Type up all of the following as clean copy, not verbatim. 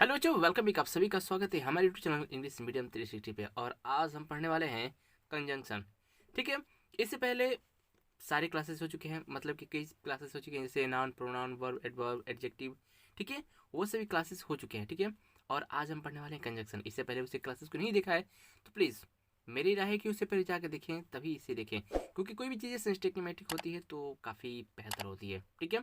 Hello बच्चों, welcome back. आप सभी का स्वागत है हमारे यूट्यूब चैनल इंग्लिश मीडियम 360 पे। और आज हम पढ़ने वाले हैं कंजंक्शन। ठीक है, इससे पहले सारे क्लासेस हो चुके हैं, मतलब कि कई क्लासेस हो चुके हैं, जैसे noun, pronoun, verb, adverb, adjective. ठीक है, वो सभी क्लासेस हो चुके हैं। ठीक है, और आज हम पढ़ने वाले हैं कंजंक्शन। इससे पहले उसे क्लासेस को नहीं देखा है तो प्लीज़ मेरी राय है कि उससे पहले जाकर देखें, तभी इसे देखें, क्योंकि कोई भी चीज़ें सिस्टेमेटिक होती है तो काफ़ी बेहतर होती है। ठीक है,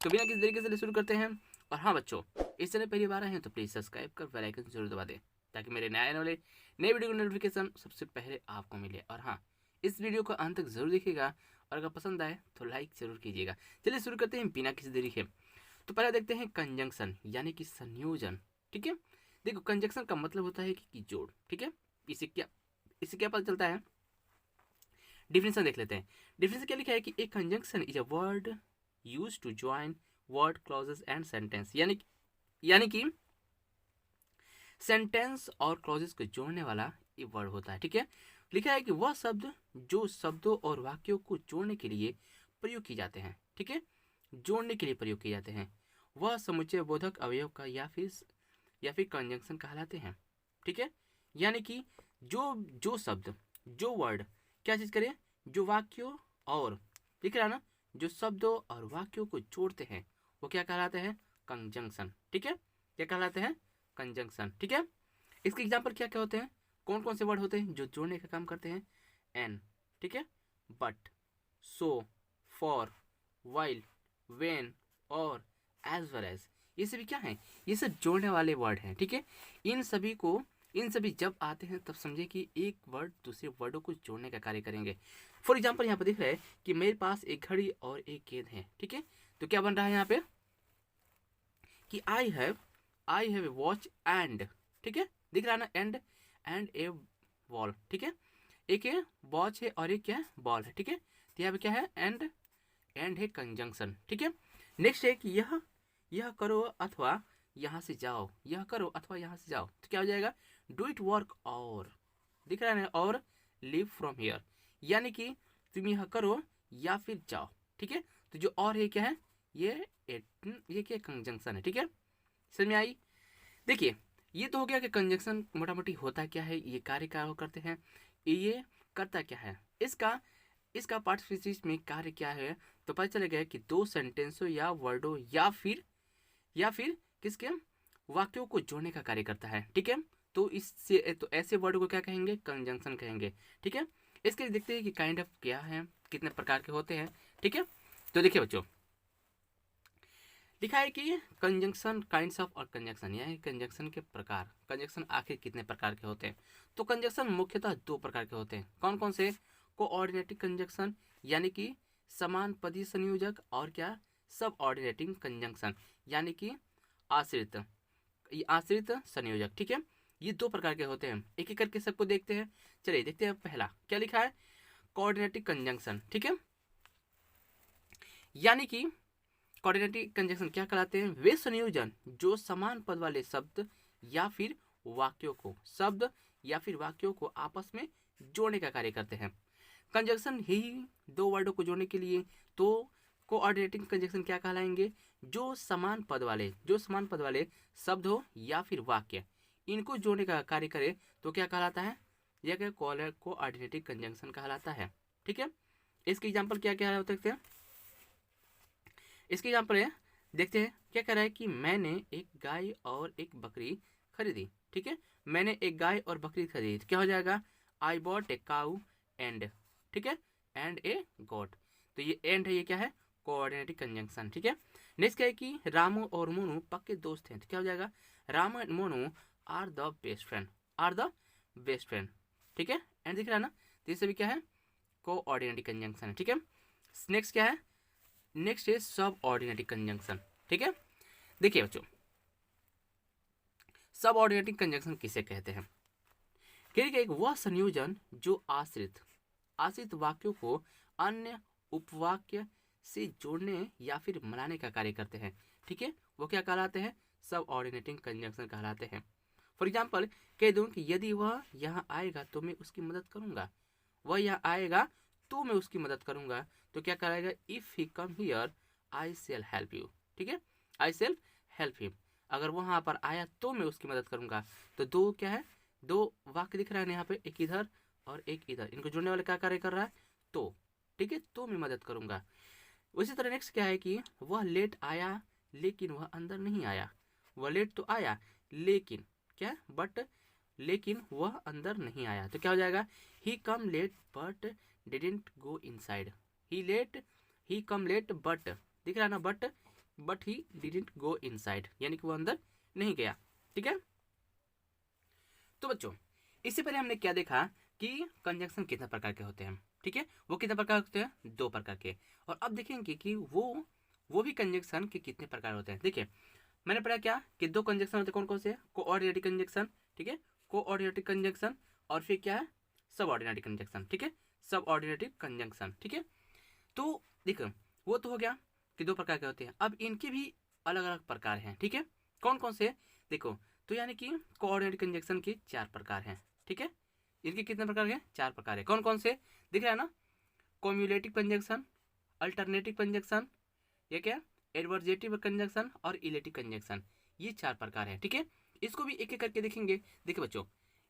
तो बिना किसी तरीके से शुरू करते हैं। और हाँ बच्चों, इस चैनल पहली बार आए हैं तो प्लीज़ सब्सक्राइब कर बेल आइकन जरूर दबा दें, ताकि मेरे नए आने वाले नए वीडियो का नोटिफिकेशन सबसे पहले आपको मिले। और हाँ, इस वीडियो को अंत तक जरूर देखिएगा, और अगर पसंद आए तो लाइक जरूर कीजिएगा। चलिए शुरू करते हैं बिना किसी देरी के। तो पहले देखते हैं कंजंक्शन, यानी कि संयोजन। ठीक है, देखो कंजंक्शन का मतलब होता है कि जोड़। ठीक है, इससे क्या पता चलता है, डिफिनेशन देख लेते हैं। डिफिनेशन क्या लिखा है कि a conjunction is a word use to join word, clauses and sentence. यानी कि सेंटेंस और क्लॉजेस को जोड़ने वाला ये वर्ड होता है। ठीक है, लिखा है कि वह शब्द जो शब्दों और वाक्यों को जोड़ने के लिए प्रयोग किए जाते हैं। ठीक है, जोड़ने के लिए प्रयोग किए जाते हैं, वह समुच्चय बोधक अवयव का या फिर कंजंक्शन कहलाते हैं। ठीक है, यानी कि जो जो शब्द, जो वर्ड क्या चीज करे, जो वाक्यों और, दिख रहा है ना, जो शब्दों और वाक्यों को जोड़ते हैं वो क्या कहलाते हैं, कंजंक्शन। ठीक है, क्या कहलाते हैं, कंजंक्शन। ठीक है, इसके एग्जाम्पल क्या क्या होते हैं, कौन कौन से वर्ड होते हैं जो जोड़ने का काम करते हैं, एन, ठीक है, but, so, for, while, when, और, एज वेल एज, ये सभी क्या हैं, ये सब जोड़ने वाले वर्ड हैं। ठीक है, इन सभी जब आते हैं तब समझे कि एक वर्ड दूसरे वर्डों को जोड़ने का कार्य करेंगे। फॉर एग्जाम्पल यहाँ पर दिख रहा है कि मेरे पास एक घड़ी और एक गेंद है। ठीक है, तो क्या बन रहा है यहाँ पे कि I have a watch and, ठीक है, दिख रहा है ना, एंड ए बॉल। ठीक है, एक है वॉच है और एक क्या है, बॉल है। ठीक है, तो यहाँ पे क्या है, एंड है कंजंक्शन। ठीक है, नेक्स्ट है कि यह करो अथवा यहाँ से जाओ, यह करो अथवा यहाँ से जाओ, तो क्या हो जाएगा, डू इट वर्क, और, दिख रहा है ना, और लिव फ्रॉम हियर, यानी कि तुम यह करो या फिर जाओ। ठीक है, तो जो और है क्या है, ये ये क्या कंजंक्शन है। ठीक है, समझ में आई। देखिए, ये तो हो गया कि कंजंक्शन मोटा मोटी होता क्या है, ये कार्य क्या करते हैं, ये करता क्या है, इसका पार्ट में कार्य क्या है। तो पता चलेगा कि दो सेंटेंसों या वर्डों या फिर किसके वाक्यों को जोड़ने का कार्य करता है। ठीक है, तो ऐसे वर्ड को क्या कहेंगे, कंजंक्शन कहेंगे। ठीक है, इसके देखते हैं कि काइंड ऑफ क्या है, कितने प्रकार के होते हैं। ठीक है, तो देखिए बच्चों, लिखा है कि कंजंक्शन काइंड्स ऑफ और कंजंक्शन, यानी कंजंक्शन के प्रकार, कंजंक्शन आखिर कितने प्रकार के होते हैं। तो कंजंक्शन मुख्यतः दो प्रकार के होते हैं, कौन कौन से, कोऑर्डिनेटिंग कंजंक्शन, यानी कि समान पदी संयोजक, और क्या, सब ऑर्डिनेटिंग कंजंक्शन, यानी कि आश्रित, ये आश्रित संयोजक। ठीक है, ये दो प्रकार के होते हैं, एक एक करके सबको देखते हैं। चलिए देखते हैं, पहला क्या लिखा है, कोऑर्डिनेटिंग कंजंक्शन। ठीक है, यानी कि कोऑर्डिनेटिंग कंजंक्शन क्या कहलाते हैं, वे संयोजन जो समान पद वाले शब्द या फिर वाक्यों को आपस में जोड़ने का कार्य करते हैं। कंजंक्शन ही दो वर्डों को जोड़ने के लिए, तो कोऑर्डिनेटिंग कंजंक्शन क्या कहलाएंगे, जो समान पद वाले शब्द हो या फिर वाक्य, इनको जोड़ने का कार्य करे तो क्या कहलाता है, यह कोऑर्डिनेटिंग कंजंक्शन कहलाता है। ठीक है, इसके एग्जाम्पल क्या क्या हो सकते हैं, इसके एग्जाम्पल है, देखते हैं क्या कह रहा है कि मैंने एक गाय और एक बकरी खरीदी। ठीक है, मैंने एक गाय और बकरी खरीदी, तो क्या हो जाएगा, I bought a cow and, ठीक है, एंड ए गोट, तो ये एंड है, ये क्या है, कोऑर्डिनेटिंग कंजंक्शन। ठीक है, नेक्स्ट क्या है कि रामू और मोनू पक्के दोस्त हैं, तो क्या हो जाएगा, Ram and Monu are the best friend, are the best friend. ठीक है, एंड दिख रहा है ना, तो ये सभी क्या है, कोऑर्डिनेटिंग कंजंक्शन। ठीक है, नेक्स्ट क्या है, नेक्स्ट है सब ऑर्डिनेटिंग कंजंक्शन। ठीक है, देखिए बच्चों, सब ऑर्डिनेटिंग कंजंक्शन किसे कहते हैं, ठीक है, एक वह संयोजन जो आश्रित वाक्यों को अन्य उपवाक्य से जोड़ने या फिर मिलाने का कार्य करते हैं। ठीक है, वो क्या कहलाते हैं, सब ऑर्डिनेटिंग कंजंक्शन कहलाते हैं। फॉर एग्जाम्पल कह दूं कि यदि वह यहाँ आएगा तो मैं उसकी मदद करूंगा, वह यहाँ आएगा तो मैं उसकी मदद करूंगा, तो क्या कराएगा, if he come here I shall help you. ठीक है, आई शेल हेल्प हिम, अगर वहां पर आया तो मैं उसकी मदद करूंगा। तो दो क्या है, दो वाक्य दिख रहा है यहाँ पे, एक इधर और एक इधर, इनको जोड़ने वाला क्या कार्य कर रहा है, तो। ठीक है, तो मैं मदद करूंगा। उसी तरह नेक्स्ट क्या है कि वह लेट आया लेकिन वह अंदर नहीं आया। वह लेट तो आया लेकिन क्या, बट लेकिन वह अंदर नहीं आया, तो क्या हो जाएगा, he come late but didn't go inside. He come late but, दिख रहा है ना, but he didn't go inside, यानी कि वो अंदर नहीं गया। ठीक है, तो बच्चों इससे पहले हमने क्या देखा कि कंजंक्शन कितने प्रकार के होते हैं। ठीक है, वो कितने प्रकार के होते हैं, 2 प्रकार के। और अब देखेंगे कि वो भी कंजंक्शन के कितने प्रकार होते हैं। देखिए, मैंने पढ़ा क्या कि 2 कंजंक्शन होते हैं, कौन कौन से, कोऑर्डिनेटिव कंजंक्शन, ठीक है, कोऑर्डिनेटिव कंजंक्शन, और फिर क्या है, सबऑर्डिनेटिव कंजंक्शन। ठीक है, सबऑर्डिनेटिव कंजंक्शन। ठीक है, तो देखो वो तो हो गया कि 2 प्रकार के होते हैं। अब इनके भी अलग अलग प्रकार हैं। ठीक है, कौन कौन से, देखो, तो यानी कि कोऑर्डिनेटिव कंजंक्शन के 4 प्रकार हैं। ठीक है, इनके कितने प्रकार हैं, 4 प्रकार है। कौन कौन से, दिख रहा है ना, कम्युलेटिव कंजंक्शन, अल्टरनेटिव कंजंक्शन, ये क्या, एडवर्जेटिव कंजंक्शन और इलेटिव कंजंक्शन, ये 4 प्रकार है। ठीक है, इसको भी एक एक करके देखेंगे। देखिए बच्चों,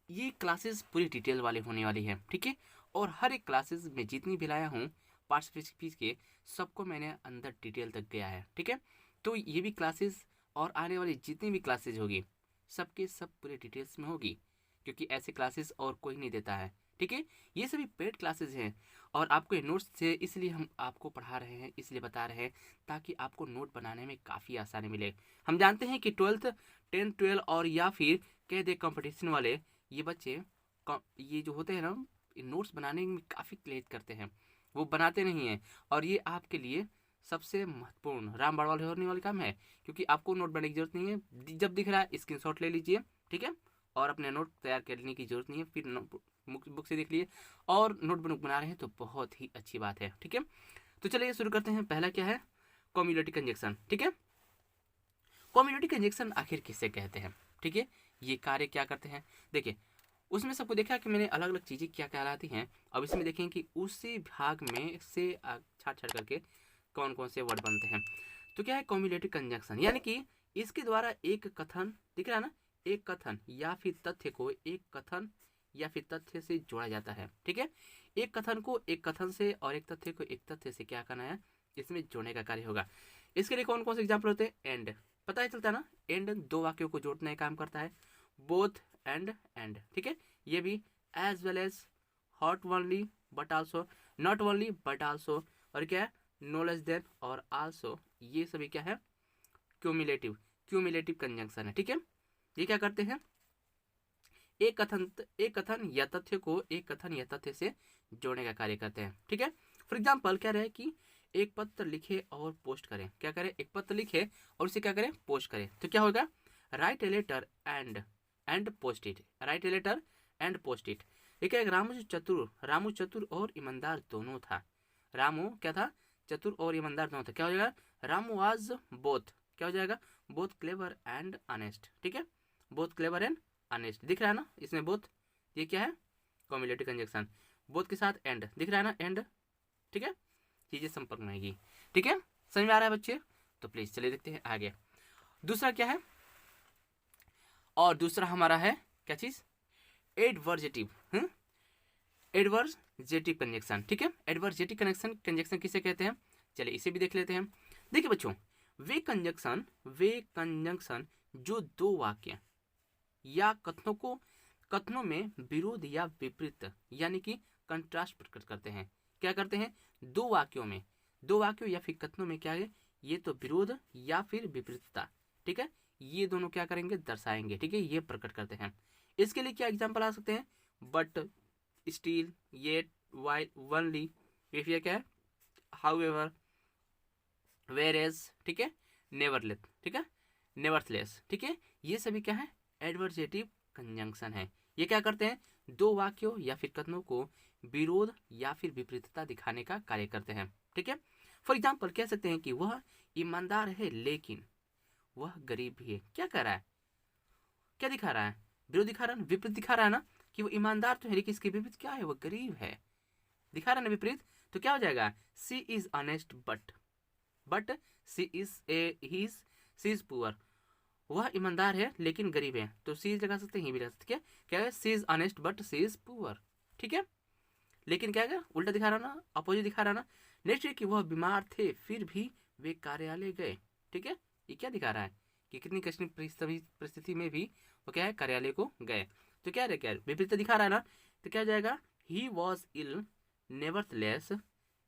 ये क्लासेस पूरी डिटेल वाले होने वाली है। ठीक है, और हर एक क्लासेस में जितनी भी लाया हूँ पार्ट्स फीस के, सबको मैंने अंदर डिटेल तक गया है। ठीक है, तो ये भी क्लासेस और आने वाली जितनी भी क्लासेज होगी सबके सब पूरे डिटेल्स में होगी, क्योंकि ऐसे क्लासेस और कोई नहीं देता है। ठीक है, ये सभी पेड क्लासेस हैं और आपको ये नोट्स से इसलिए हम आपको पढ़ा रहे हैं, इसलिए बता रहे हैं ताकि आपको नोट बनाने में काफ़ी आसानी मिले। हम जानते हैं कि 12th 10 12 और या फिर कह दे कंपटीशन वाले ये बच्चे ये जो होते हैं ना, नोट्स बनाने में काफ़ी क्लेज करते हैं, वो बनाते नहीं हैं। और ये आपके लिए सबसे महत्वपूर्ण रामबाण वाले होने वाले काम है, क्योंकि आपको नोट बनाने की जरूरत नहीं है। जब दिख रहा है स्क्रीनशॉट ले लीजिए। ठीक है, और अपने नोट तैयार करने की जरूरत नहीं है, फिर बुक से देख लिए और नोटबुक बना रहे हैं तो बहुत ही अच्छी बात है। ठीक है, तो चलिए शुरू करते हैं। पहला क्या है, कम्युलेटिव कंजंक्शन। ठीक है, कम्युलेटिव कंजंक्शन आखिर किसे कहते हैं। ठीक है, ये कार्य क्या करते हैं, देखिए उसमें सबको देखा कि मैंने अलग अलग चीज़ें क्या कहलाती हैं। अब इसमें देखें कि उसी भाग में से छाट छाट करके कौन कौन से वर्ड बनते हैं। तो क्या है कम्युलेटिव कंजंक्शन, यानी कि इसके द्वारा एक कथन, दिख रहा है ना, एक कथन या फिर तथ्य को एक कथन या फिर तथ्य से जोड़ा जाता है। ठीक है, एक कथन को एक कथन से और एक तथ्य को एक तथ्य से क्या करना है, इसमें जोड़ने का कार्य होगा। इसके लिए कौन कौन से एग्जाम्पल होते हैं, एंड, पता है चलता है ना, एंड 2 वाक्यों को जोड़ने का काम करता है, बोथ एंड। ठीक है, ये भी as well as, not only but also, not only but also, और क्या है, नो लेस देन और आल्सो, ये सभी क्या है, क्यूमुलेटिव कंजंक्शन है। ठीक है, ये क्या करते हैं, एक कथन या तथ्य को एक कथन या तथ्य से जोड़ने का कार्य करते हैं। ठीक है, फॉर एग्जाम्पल क्या रहे कि एक पत्र लिखे और पोस्ट करें, क्या करें, एक पत्र लिखे और उसे क्या करें, पोस्ट करें, तो क्या होगा, write a letter and post it, write a letter and post it. एक रामू चतुर और ईमानदार दोनों था। रामू क्या था, चतुर और ईमानदार दोनों था, क्या हो जाएगा, रामू वाज बोथ, क्या हो जाएगा, बोथ क्लेवर एंड ऑनेस्ट। ठीक है, बोथ क्लेवर एंड ऑनेस्ट, दिख रहा है ना इसमें बोथ, ये क्या है, कम्युलेटिव कंजंक्शन, बोथ के साथ एंड, दिख रहा है ना, एंड। ठीक है, चीजें संपर्क में आएगी। ठीक है, समझ में आ रहा है बच्चे, तो प्लीज चलिए देखते हैं आगे। दूसरा क्या है, और दूसरा हमारा है क्या चीज, एडवर्जेटिव एडवर्जेटिव कंजंक्शन। ठीक है, एडवर्जेटिव कंजंक्शन किसे कहते हैं, चलिए इसे भी देख लेते हैं। देखिए बच्चों, वे कंजंक्शन जो 2 वाक्य या कथनों में विरोध या विपरीत यानी कि कंट्रास्ट प्रकट करते हैं। क्या करते हैं, 2 वाक्यों या फिर कथनों में क्या है, ये तो विरोध या फिर विपरीतता। ठीक है, ये दोनों क्या करेंगे, दर्शाएंगे। ठीक है, ये प्रकट करते हैं। इसके लिए क्या एग्जाम्पल आ सकते हैं, but, steel, yet, while, only, क्या है, हाउएवर, वेरेज, ठीक है, नेवरलेस, ठीक है, नेवरलेस। ठीक है, ये सभी क्या है, एडवर्जेटिव कंजंक्शन है। ये क्या करते हैं, 2 वाक्यों या फिर कथनों को विरोध या फिर विपरीतता दिखाने का कार्य करते हैं। ठीक है, फॉर एग्जाम्पल कह सकते हैं कि वह ईमानदार है लेकिन वह गरीब भी है। क्या कह रहा है, क्या दिखा रहा है, विरोध दिखा रहा है, विपरीत दिखा रहा है ना, कि वो ईमानदार तो है लेकिन इसके विपरीत क्या है, वो गरीब है, दिखा रहा है ना विपरीत। तो क्या हो जाएगा, she is honest but she is poor, वह ईमानदार है लेकिन गरीब है, तो सी इज लगा सकते हैं, ही भी लगा सकते हैं। क्या है, she is honest but she is poor, ठीक है। लेकिन क्या है, उल्टा दिखा रहा ना, अपोजिट दिखा रहा ना। नेक्स्ट है कि वह बीमार थे फिर भी वे कार्यालय गए, ठीक है। ये क्या दिखा रहा है कि कितनी कठिन परिस्थिति में भी वो क्या है, कार्यालय को गए। तो क्या क्या विपरीत दिखा रहा है ना, तो क्या हो जाएगा, he was ill nevertheless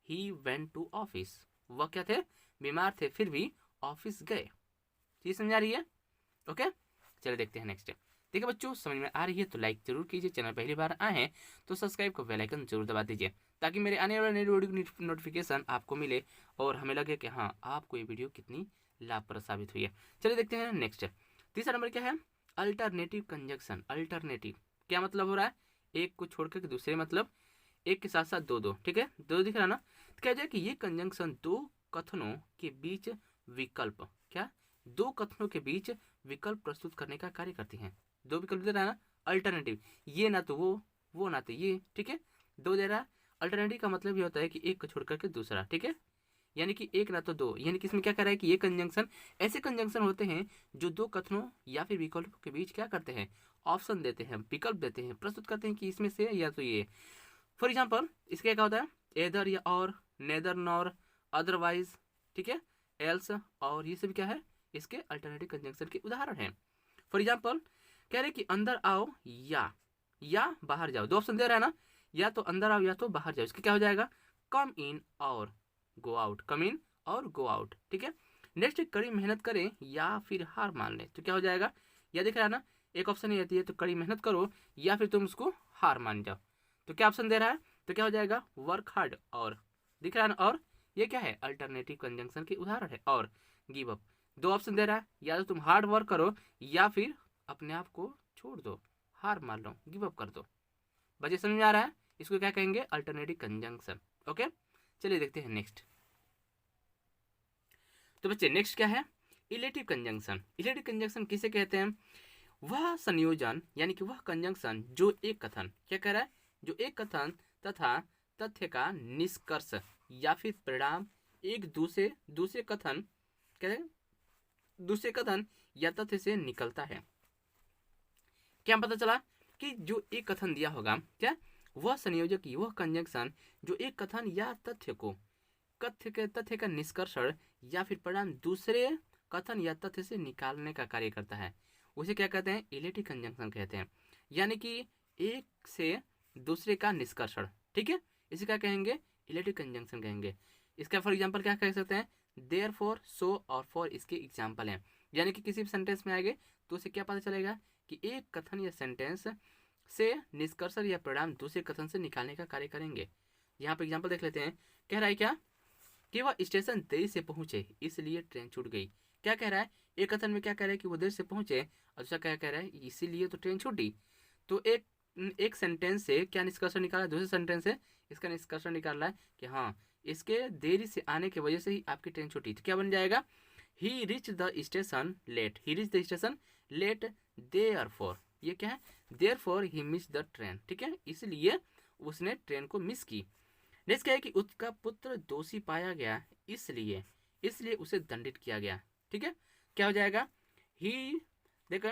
he went to office. वह क्या थे, बीमार थे फिर भी ऑफिस गए। चीज समझ आ रही है, ओके। चलिए देखते हैं नेक्स्ट। देखिए बच्चों, समझ में आ रही है तो लाइक जरूर कीजिए, चैनल पहली बार आए हैं तो सब्सक्राइब का बेल आइकन जरूर दबा दीजिए, ताकि मेरे आने वाले नई वीडियो की नोटिफिकेशन आपको मिले और हमें लगे कि हाँ, आपको ये वीडियो कितनी लाभप्रद साबित हुई है। चलिए देखते हैं नेक्स्ट। तीसरा नंबर क्या है, अल्टरनेटिव कंजक्शन। अल्टरनेटिव क्या मतलब हो रहा है, एक को छोड़कर दूसरे, मतलब एक के साथ साथ दो दो, ठीक है, दो दिख रहा ना। तो क्या जाए कि ये कंजंक्शन दो कथनों के बीच विकल्प, क्या, दो कथनों के बीच विकल्प प्रस्तुत करने का कार्य करती हैं। दो विकल्प दे रहा है ना, अल्टरनेटिव, ये ना तो वो ना तो ये, ठीक है, दो दे रहा है। अल्टरनेटिव का मतलब ये होता है कि एक को छोड़ करके दूसरा, ठीक है, यानी कि एक ना तो दो, यानी कि इसमें क्या कर रहा है कि ये कंजंक्शन, ऐसे कंजंक्शन होते हैं जो दो कथनों या फिर विकल्पों के बीच क्या करते हैं, ऑप्शन देते हैं, विकल्प देते हैं, प्रस्तुत करते हैं कि इसमें से या तो ये। फॉर एग्जाम्पल इसके क्या होता है, एदर या और, नेदर नॉर, अदरवाइज, ठीक है, एल्स, और ये सब क्या है, इसके अल्टरनेटिव कंजंक्शन के उदाहरण हैं। फॉर एग्जाम्पल कह रहे कि अंदर आओ या बाहर जाओ, दो ऑप्शन दे रहा है ना, या तो अंदर आओ या तो बाहर जाओ। इसके क्या हो जाएगा, कम इन और गो आउट, कम इन और गो आउट, ठीक है। नेक्स्ट कड़ी मेहनत करें या फिर हार मान लें, तो क्या हो जाएगा, या दिख रहा है ना, एक ऑप्शन ये आती है, तो कड़ी मेहनत करो या फिर तुम उसको हार मान जाओ। तो क्या ऑप्शन दे रहा है, तो क्या हो जाएगा, वर्क हार्ड और, दिख रहा है ना, और ये क्या है, अल्टरनेटिव कंजंक्शन की उदाहरण है। और गिव अप, दो ऑप्शन दे रहा है, या तो तुम हार्ड वर्क करो या फिर अपने आप को छोड़ दो, हार मान लो, गिव अप कर दो। बच्चे समझ में आ रहा है, इसको क्या कहेंगे, अल्टरनेटिव कंजंक्शन, ओके। चलिए देखते हैं नेक्स्ट। तो बच्चे नेक्स्ट क्या है, इलेटिव कंजंक्शन। इलेटिव कंजंक्शन किसे कहते हैं, वह संयोजन यानी कि वह कंजंक्शन जो एक कथन, क्या कह रहा है, जो एक कथन तथा तथ्य का निष्कर्ष या फिर परिणाम एक दूसरे कथन, कहते हैं दूसरे कथन या तथ्य से निकलता है। क्या पता चला कि जो एक कथन दिया होगा, क्या, वह संयोजक, वह कंजंक्शन जो एक कथन या तथ्य को तथ्य का निष्कर्षण या फिर परिणाम दूसरे कथन या तथ्य से निकालने का कार्य करता है, उसे क्या कहते हैं, इलेटिव कंजंक्शन कहते हैं। यानी कि एक से दूसरे का निष्कर्षण, ठीक है, इसे क्या कहेंगे, इलेटिव कंजंक्शन कहेंगे। इसका फॉर एग्जांपल क्या कह सकते हैं, देयरफॉर, सो और फॉर इसके एग्जांपल हैं। यानी कि किसी भी सेंटेंस में आएंगे तो उसे क्या पता चलेगा कि एक कथन या सेंटेंस से निष्कर्षण या परिणाम दूसरे कथन से निकालने का कार्य करेंगे। यहाँ पर एग्जाम्पल देख लेते हैं। कह रहा है क्या कि वह स्टेशन देरी से पहुंचे इसलिए ट्रेन छूट गई। क्या कह रहा है, एक कथन में क्या कह रहा है कि वो देर से पहुंचे, और दूसरा क्या कह रहा है, इसीलिए तो ट्रेन छूटी। तो एक सेंटेंस से क्या निष्कर्ष निकाला, दूसरे सेंटेंस से इसका निष्कर्ष निकाल रहा है कि हाँ, इसके देरी से आने की वजह से ही आपकी ट्रेन छूटी। तो क्या बन जाएगा, he reach the station late, he reach the station late, therefore, ये क्या है, therefore he miss the train, ठीक है, इसलिए उसने ट्रेन को मिस की। नेक्स्ट क्या है कि उसका पुत्र दोषी पाया गया इसलिए उसे दंडित किया गया, ठीक है। क्या हो जाएगा, ही, देखो,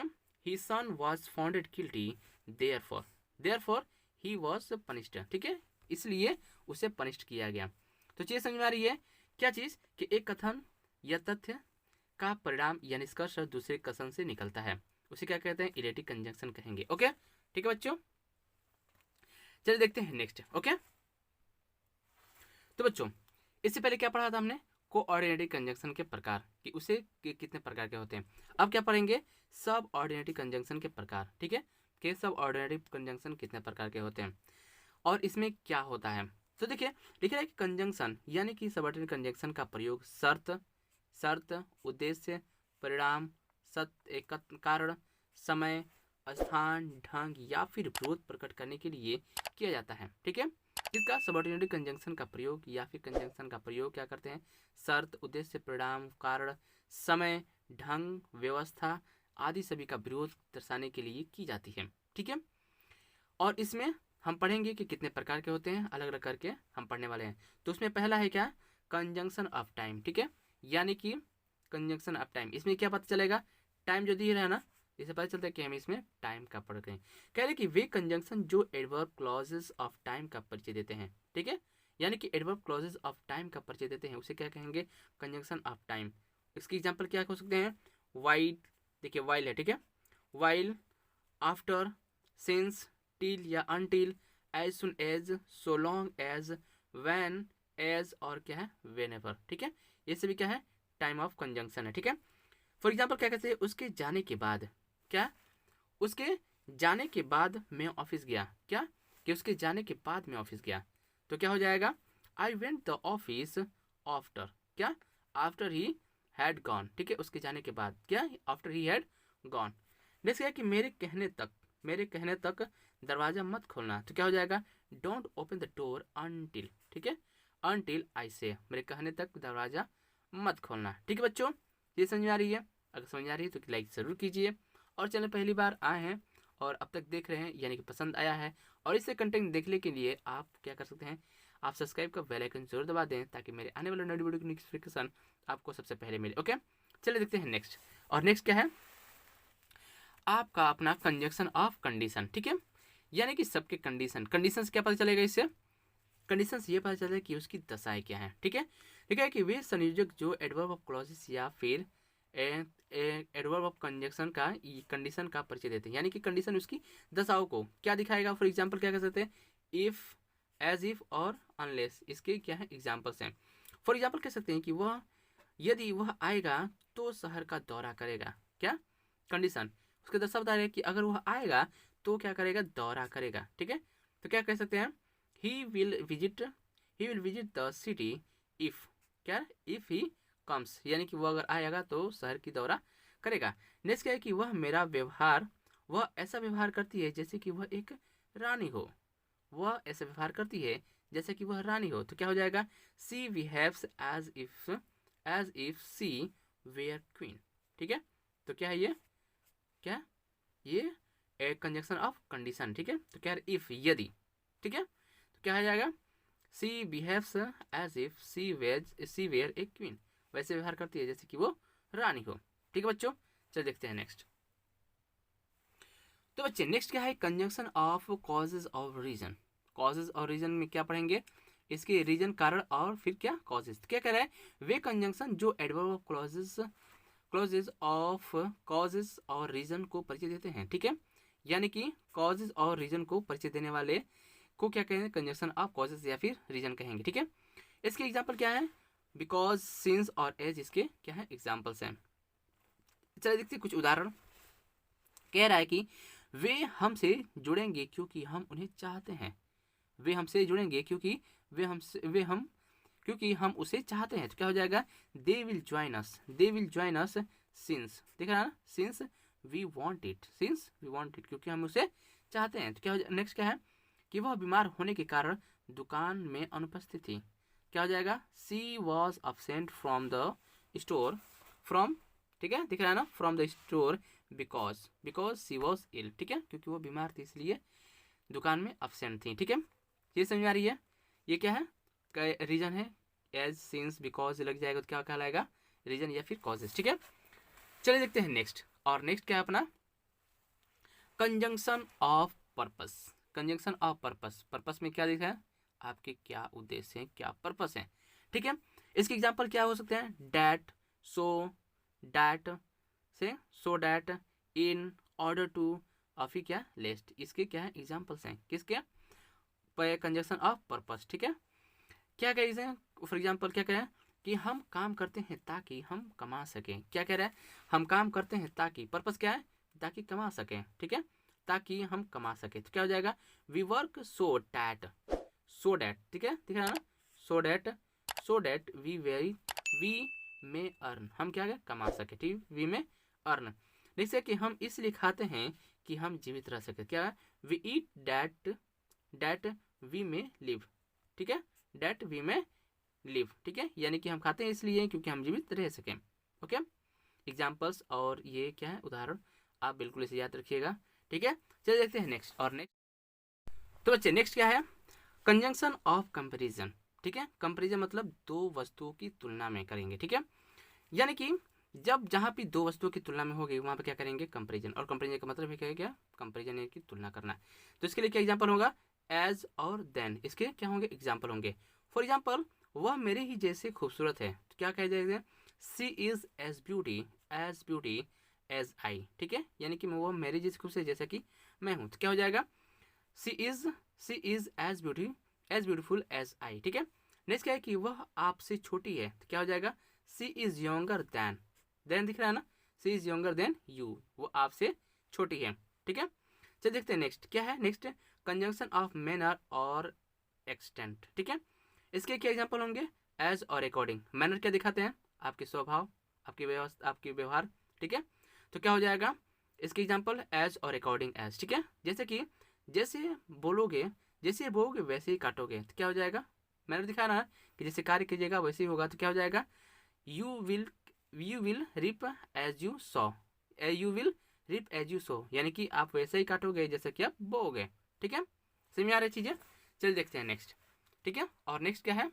he son was founded guilty therefore he was punished, ठीक है, इसलिए उसे पनिश्ड किया गया। तो चीज समझ में आ रही है, क्या चीज कि एक कथन या तथ्य का परिणाम या निष्कर्ष दूसरे कथन से निकलता है, उसे क्या कहते हैं, इलेटिव कंजंक्शन कहेंगे, ओके, ठीक है बच्चों। चलिए देखते हैं नेक्स्ट, ओके। तो बच्चों इससे पहले क्या पढ़ा था हमने, कोऑर्डिनेटिव कंजंक्शन के प्रकार, कि उसे कितने प्रकार के होते हैं। अब क्या पढ़ेंगे, सब ऑर्डिनेटिव कंजंक्शन के प्रकार, ठीक है, कि सब ऑर्डिनेटिव कंजंक्शन कितने प्रकार के होते हैं और इसमें क्या होता है। तो देखिए लिख रहा है कि कंजंक्शन यानी कि सबऑर्डिनेट कंजंक्शन का प्रयोग शर्त, उद्देश्य, परिणाम, कारण, समय, स्थान, ढंग या फिर विरोध प्रकट करने के लिए किया जाता है, ठीक है। इसका सबऑर्डिनेट कंजंक्शन का प्रयोग या फिर कंजंक्शन का प्रयोग क्या करते हैं, शर्त, उद्देश्य, परिणाम, कारण, समय, ढंग, व्यवस्था आदि सभी का विरोध दर्शाने के लिए की जाती है, ठीक है। और इसमें हम पढ़ेंगे कि कितने प्रकार के होते हैं, अलग अलग करके हम पढ़ने वाले हैं। तो उसमें पहला है क्या, कंजंक्शन ऑफ टाइम, ठीक है, यानी कि कंजंक्शन ऑफ टाइम, इसमें क्या पता चलेगा, टाइम जो दिया रहा है ना, इससे पता चलता है कि हम इसमें टाइम का पढ़ रहे हैं। कह रहे कि वे कंजंक्शन जो एडवर्ब क्लॉजेस ऑफ टाइम का परिचय देते हैं, ठीक है, यानी कि एडवर्ब क्लॉजेस ऑफ टाइम का परिचय देते हैं, उसे क्या कहेंगे, कंजंक्शन ऑफ टाइम। इसकी एग्जांपल क्या हो सकते हैं, वाइल, देखिए वाइल है, ठीक है, वाइल, आफ्टर, सिंस, टिल या until, as soon as, so long as, when, as और क्या है, व्हेनेवर, ठीक है, ये सभी क्या है, टाइम ऑफ कंजंक्शन है, ठीक है। फॉर एग्जाम्पल क्या कहते हैं, उसके जाने के बाद, क्या, उसके जाने के बाद मैं ऑफिस गया, क्या, कि उसके जाने के बाद मैं ऑफिस गया, तो क्या हो जाएगा, I went the office after, क्या, आफ्टर ही हैड गॉन, ठीक है, उसके जाने के बाद, क्या, after he had gone. Next क्या कि मेरे कहने तक दरवाजा मत खोलना, तो क्या हो जाएगा, don't open the door until, ठीक है, अनटिल आई से, मेरे कहने तक दरवाजा मत खोलना, ठीक है बच्चों, ये समझ में आ रही है, अगर समझ में आ रही है तो लाइक ज़रूर कीजिए, और चैनल पहली बार आए हैं और अब तक देख रहे हैं यानी कि पसंद आया है, और इससे कंटेंट देखने के लिए आप क्या कर सकते हैं, आप सब्सक्राइब का बेल आइकन जरूर दबा दें ताकि मेरे आने वाले नई वीडियो की नोटिफिकेशन आपको सबसे पहले मिले। ओके, चलिए देखते हैं नेक्स्ट, और नेक्स्ट क्या है, आपका अपना कंजक्शन ऑफ कंडीशन, ठीक है, यानी कि सबके कंडीशन से क्या पता चलेगा, इससे कंडीशंस ये पता चलता है कि उसकी दशाएं क्या है, ठीक है, ठीक है, कि वे संयोजक जो एडवर्ब ऑफ क्लॉजेस या फिर एडवर्ब ऑफ कंजक्शन का कंडीशन का परिचय देते हैं, यानी कि कंडीशन उसकी दशाओं को क्या दिखाएगा। फॉर एग्जांपल क्या कर सकते हैं, इफ, एज इफ और अनलेस, इसके क्या है एग्जांपल्स हैं। फॉर एग्जांपल कह सकते हैं कि वह, यदि वह आएगा तो शहर का दौरा करेगा, क्या, कंडीशन उसके दशा बता रहे हैं कि अगर वह आएगा तो क्या करेगा, दौरा करेगा, ठीक है, तो क्या कह सकते हैं, he will visit the city if, क्या, if he comes, यानी कि वो अगर आएगा तो शहर की दौरा करेगा। नेक्स्ट क्या है कि वह ऐसा व्यवहार करती है जैसे कि वह एक रानी हो, वह ऐसा व्यवहार करती है जैसे कि वह रानी हो, तो क्या हो जाएगा, she behaves as if she were queen, ठीक है, तो क्या है ये, क्या, ये एक कंजक्शन ऑफ कंडीशन, ठीक है, तो क्या है, इफ, यदि, ठीक है, तो क्या हो जाएगा, she behaves as if she were a queen, वैसे व्यवहार करती है जैसे कि वो रानी हो, ठीक है बच्चों। चल देखते हैं नेक्स्ट, तो बच्चे नेक्स्ट क्या है, conjunction of causes of reason. Causes और रीजन में क्या पढ़ेंगे, इसके रीजन कारण और फिर क्या कॉजेज, क्या कह रहा है, वे कंजंक्शन जो adverb of clauses of causes और रीजन को परिचय देते हैं, ठीक है, यानी कि कॉजेज और रीजन को परिचय देने वाले को क्या कहेंगे, कंजंक्शन ऑफ कॉजेज या फिर रीजन कहेंगे, ठीक है। इसके एग्जांपल क्या है, बिकॉज, सिंस और एज, इसके क्या है एग्जांपल्स हैं। चलिए देखते हैं कुछ उदाहरण। कह रहा है कि वे हमसे जुड़ेंगे क्योंकि हम उन्हें चाहते हैं, वे हमसे जुड़ेंगे क्योंकि क्योंकि हम उसे चाहते हैं, तो क्या हो जाएगा, they will join us since, देख रहा है ना, सिंस वी वांट इट, क्योंकि हम उसे चाहते हैं, तो क्या हो जाएगा, नेक्स्ट क्या है कि वह बीमार होने के कारण दुकान में अनुपस्थित थी, क्या हो जाएगा, she was absent from the store, from, ठीक है, दिख रहा है ना, from the store because she was ill, ठीक है, क्योंकि वो बीमार थी इसलिए दुकान में अब्सेंट थी, ठीक है, ये समझ में आ रही है, ये क्या है, रीजन है, एज, सिंस, बिकॉज लग जाएगा तो क्या कहलाएगा, रीजन या फिर कॉजेज, ठीक है। चलिए देखते हैं नेक्स्ट, और नेक्स्ट क्या है अपना, conjunction of purpose. Conjunction of purpose में क्या दिखा है, आपके क्या उद्देश्य हैं, क्या पर्पस है, ठीक है। इसके एग्जांपल क्या हो सकते हैं, डैट, डैट से, so that, in, order to, और फिर क्या, लेस्ट, इसके क्या है एग्जांपल्स हैं, किसके, कंजंक्शन ऑफ पर्पस, ठीक है। क्या कह रहे हैं, फॉर एग्जांपल क्या कहें कि हम काम करते हैं ताकि हम कमा सकें, क्या कह रहा है, हम काम करते हैं ताकि, पर्पस क्या है, ताकि कमा सकें, ठीक है, ताकि हम कमा सके, तो क्या हो जाएगा, वी वर्क सो डैट, ठीक है, दिख रहा है ना, सो डैट वी में अर्न, हम क्या है कमा सके, ठीक, वी में अर्न, जैसे कि हम इसलिए खाते हैं कि हम जीवित रह सके, क्या है, वी ईट डैट वी में लिव, ठीक है, डैट वी में लिव, ठीक है, यानी कि हम खाते हैं इसलिए क्योंकि हम जीवित रह सकें, ओके। एग्जाम्पल्स और ये क्या है उदाहरण, आप बिल्कुल इसे याद रखिएगा, ठीक है। चलिए देखते हैं नेक्स्ट, और नेक्स्ट, तो बच्चे नेक्स्ट क्या है, कंजंक्शन ऑफ कंपैरिजन, ठीक है, कंपैरिजन मतलब दो वस्तुओं की तुलना में करेंगे, ठीक है, यानी कि जब जहाँ भी दो वस्तुओं की तुलना में होगी वहाँ पे क्या करेंगे, कंपेरिजन। और कंपेरिजन का मतलब है क्या, कंपेरिजन यानी कि तुलना करना। तो इसके लिए क्या एग्जाम्पल होगा, एज और देन, इसके क्या होंगे, एग्जाम्पल होंगे। फॉर एग्जाम्पल, वह मेरे ही जैसे खूबसूरत है, तो क्या कह जाएगा, she is as beauty as I, ठीक है, यानी कि वो मेरे जैसे खूबसूरत जैसा कि मैं हूँ। तो क्या हो जाएगा, she is as beautiful as I, ठीक है। नेक्स्ट क्या है कि वह आपसे छोटी है, तो क्या हो जाएगा, सी इज यंगर देन दिख रहा है ना, सी इज यंगर देन यू, वो आपसे छोटी है, ठीक है। चलिए देखते हैं नेक्स्ट क्या है। नेक्स्ट, कंजंक्शन ऑफ मैनर और एक्सटेंट, ठीक है। इसके क्या एग्जाम्पल होंगे, एज और अकॉर्डिंग। मैनर क्या दिखाते हैं, आपके स्वभाव, आपकी व्यवस्था, आपकी व्यवहार, ठीक है। तो क्या हो जाएगा, इसके एग्जाम्पल एज और अकॉर्डिंग एज, ठीक है। जैसे बोलोगे वैसे ही काटोगे, तो क्या हो जाएगा, मैंने दिखा रहा है कि जैसे कार्य कीजिएगा वैसे ही होगा। तो क्या हो जाएगा, you will reap as you sow, यानी कि आप वैसे ही काटोगे जैसे कि आप बोओगे, ठीक है। समझ में आ रही चीजें। चलिए देखते हैं नेक्स्ट, ठीक है। और नेक्स्ट क्या है,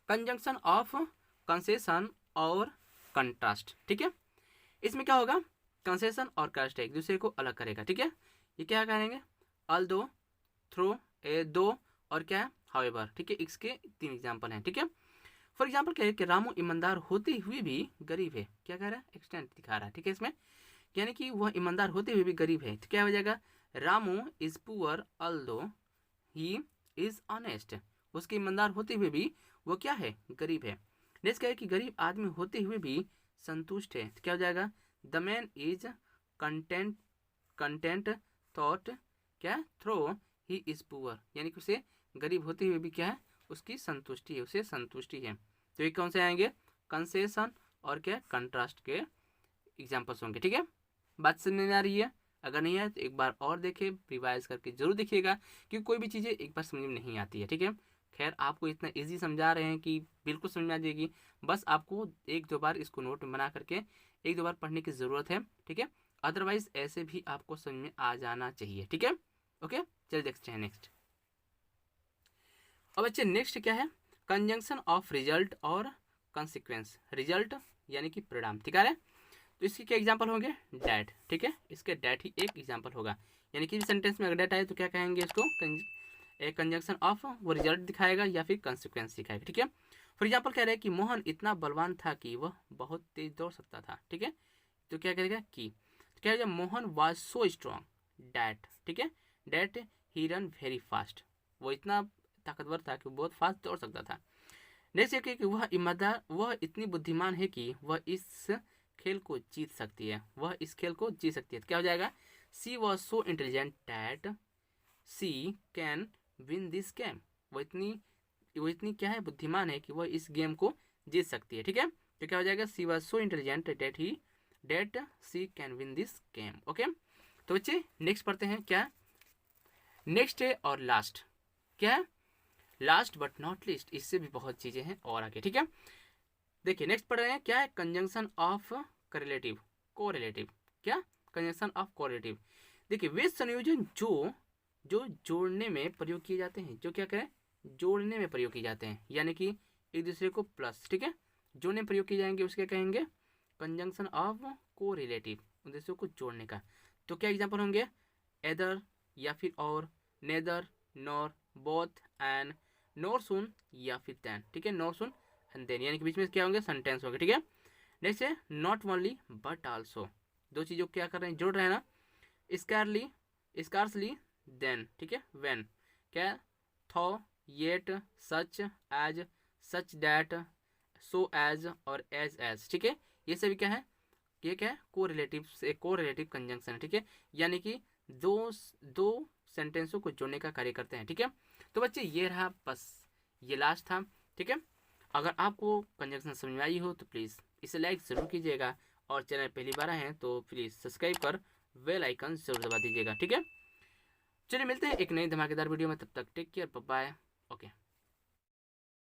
कंजंक्शन ऑफ कंसेशन और कंट्रास्ट, ठीक है। इसमें क्या होगा, कंसेशन और कास्ट एक दूसरे को अलग करेगा, ठीक है। ये क्या करेंगे, अल्दो, थ्रो, दो और क्या है, हाउएवर, ठीक है। इसके 3 एग्जाम्पल हैं, ठीक है। फॉर एग्जाम्पल क्या है कि रामू ईमानदार होते हुए भी गरीब है, क्या कह रहा है, एक्सटेंट दिखा रहा है, ठीक है इसमें, यानी कि वह ईमानदार होते हुए भी गरीब है। तो क्या हो जाएगा, Ramu is poor although he is honest, उसके ईमानदार होते हुए भी वो क्या है, गरीब है। नेक्स्ट क्या है कि गरीब आदमी होते हुए भी संतुष्ट है, तो क्या हो जाएगा, the man is content thought क्या, थ्रो ही इज पुअर, यानी कि उसे गरीब होते हुए भी क्या है, उसकी संतुष्टि है, उसे संतुष्टि है। तो ये कौन से आएंगे, कंसेशन और क्या, कंट्रास्ट के एग्जाम्पल्स होंगे, ठीक है। बात समझ में आ रही है, अगर नहीं है तो एक बार और देखें, रिवाइज करके जरूर देखिएगा, क्योंकि कोई भी चीज़ें एक बार समझ में नहीं आती है, ठीक है। खैर आपको इतना इजी समझा रहे हैं कि बिल्कुल समझ में आ जाएगी, बस आपको 1-2 बार इसको नोट में बना करके 1-2 बार पढ़ने की ज़रूरत है, ठीक है। अदरवाइज ऐसे भी आपको समझ में आ जाना चाहिए, ठीक है। ओके, चलिए देखते हैं नेक्स्ट। अब बच्चे नेक्स्ट क्या है, कंजंक्शन ऑफ रिजल्ट और कंसिक्वेंस। रिजल्ट यानी कि परिणाम, ठीक है। तो इसके क्या एग्जाम्पल होंगे, डैट, ठीक है, इसके डैट ही एक एग्जाम्पल होगा, यानी कि सेंटेंस में अगर डैट आए तो क्या कहेंगे इसको, एक कंजंक्शन ऑफ वो रिजल्ट दिखाएगा या फिर कंसिक्वेंस दिखाएगा, ठीक है। फॉर एग्जाम्पल कह रहे हैं कि मोहन इतना बलवान था कि वह बहुत तेज दौड़ सकता था, ठीक है। तो क्या करेगा कि, तो क्या Mohan was so strong that, ठीक है, that he run very fast, वो इतना ताकतवर था कि बहुत फास्ट दौड़ सकता था। नेक्स्ट ये कि वह ईमानदार, वह इतनी बुद्धिमान है कि वह इस खेल को जीत सकती है, वह इस खेल को जीत सकती है। तो क्या हो जाएगा, she was so intelligent that she can win this game, वो इतनी क्या है, बुद्धिमान है कि वह इस गेम को जीत सकती है, ठीक है। तो क्या हो जाएगा, she was so intelligent that she can win this game, okay. तो बच्चे नेक्स्ट पढ़ते हैं क्या, नेक्स्ट है और लास्ट, क्या है, लास्ट बट नॉट लीस्ट, इससे भी बहुत चीजें हैं और आगे, ठीक है। देखिए नेक्स्ट पढ़ रहे हैं क्या है, कंजंक्शन ऑफ कोरिलेटिव, क्या, कंजंक्शन ऑफ कोरिलेटिव। देखिए वे संयोजन जो जोड़ने में प्रयोग किए जाते हैं, जो क्या करें, जोड़ने में प्रयोग किए जाते हैं, यानी कि एक दूसरे को प्लस, ठीक है, जोड़ने में प्रयोग किए जाएंगे, उसके कहेंगे कंजंक्शन ऑफ कोरिलेटिव, उद्देश्यों को जोड़ने का। तो क्या एग्जाम्पल होंगे, एदर या फिर or, neither, nor, both and, no sooner या फिर देन, ठीक है, नॉर सुन एंड देन, यानी कि बीच में क्या होंगे, सेंटेंस होंगे, ठीक है। नेक्स्ट है नॉट ओनली बट आल्सो, दो चीज़ों क्या कर रहे हैं, जोड़ रहे हैं ना, स्कारसली देन, ठीक है, व्हेन, क्या, though, yet, such as, such that, so as और एज, ठीक है। ये सभी क्या है, ये क्या है, कोरिलेटिव कंजंक्शन है, ठीक है, यानी कि दो सेंटेंसों को जोड़ने का कार्य करते हैं, ठीक है। तो बच्चे ये रहा, बस ये लास्ट था, ठीक है। अगर आपको कंजंक्शन समझ में आई हो तो प्लीज़ इसे लाइक ज़रूर कीजिएगा, और चैनल पहली बार आए हैं तो प्लीज़ सब्सक्राइब कर बेल आइकन जरूर दबा दीजिएगा, ठीक है। चलिए मिलते हैं एक नई धमाकेदार वीडियो में, तब तक take care, bye bye, okay.